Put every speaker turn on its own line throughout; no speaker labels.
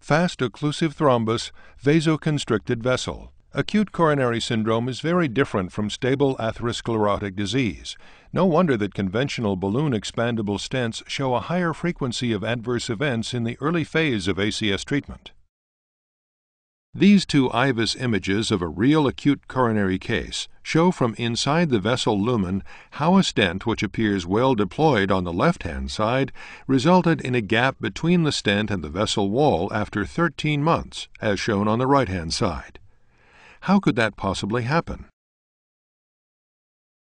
fast occlusive thrombus, vasoconstricted vessel. Acute coronary syndrome is very different from stable atherosclerotic disease. No wonder that conventional balloon expandable stents show a higher frequency of adverse events in the early phase of ACS treatment. These two IVUS images of a real acute coronary case show from inside the vessel lumen how a stent which appears well deployed on the left-hand side resulted in a gap between the stent and the vessel wall after 13 months, as shown on the right-hand side. How could that possibly happen?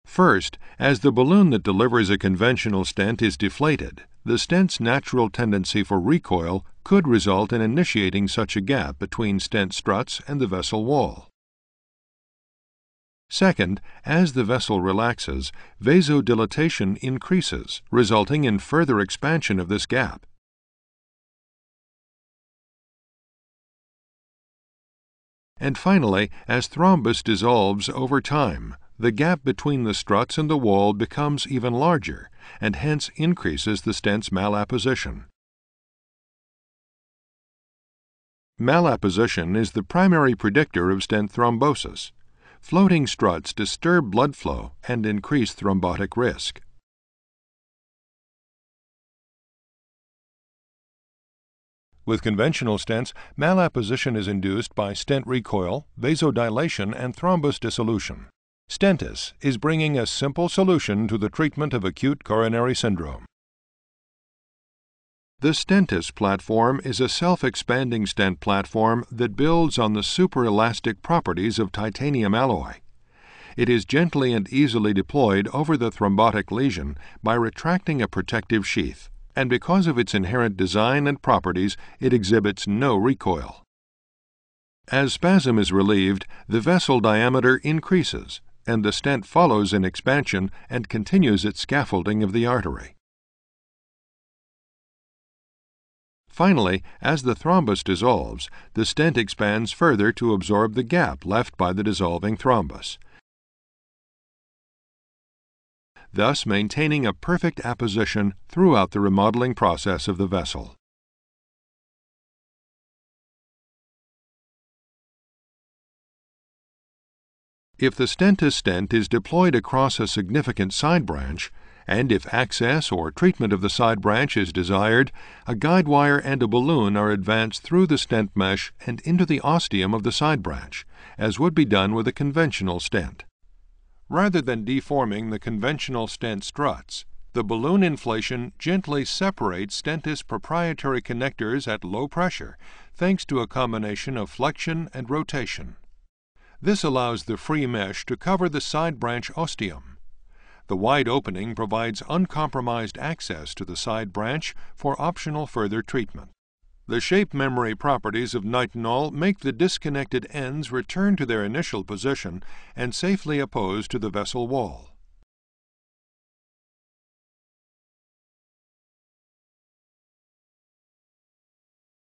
First, as the balloon that delivers a conventional stent is deflated, the stent's natural tendency for recoil could result in initiating such a gap between stent struts and the vessel wall. Second, as the vessel relaxes, vasodilatation increases, resulting in further expansion of this gap. And finally, as thrombus dissolves over time, the gap between the struts and the wall becomes even larger, and hence increases the stent's malapposition. Malapposition is the primary predictor of stent thrombosis. Floating struts disturb blood flow and increase thrombotic risk. With conventional stents, malapposition is induced by stent recoil, vasodilation, and thrombus dissolution. STENTYS is bringing a simple solution to the treatment of acute coronary syndrome. The STENTYS platform is a self-expanding stent platform that builds on the superelastic properties of titanium alloy. It is gently and easily deployed over the thrombotic lesion by retracting a protective sheath, and because of its inherent design and properties, it exhibits no recoil. As spasm is relieved, the vessel diameter increases, and the stent follows in expansion and continues its scaffolding of the artery. Finally, as the thrombus dissolves, the stent expands further to absorb the gap left by the dissolving thrombus, thus maintaining a perfect apposition throughout the remodeling process of the vessel. If the STENTYS stent is deployed across a significant side branch, and if access or treatment of the side branch is desired, a guide wire and a balloon are advanced through the stent mesh and into the ostium of the side branch, as would be done with a conventional stent. Rather than deforming the conventional stent struts, the balloon inflation gently separates STENTYS proprietary connectors at low pressure, thanks to a combination of flexion and rotation. This allows the free mesh to cover the side branch ostium. The wide opening provides uncompromised access to the side branch for optional further treatment. The shape memory properties of nitinol make the disconnected ends return to their initial position and safely oppose to the vessel wall.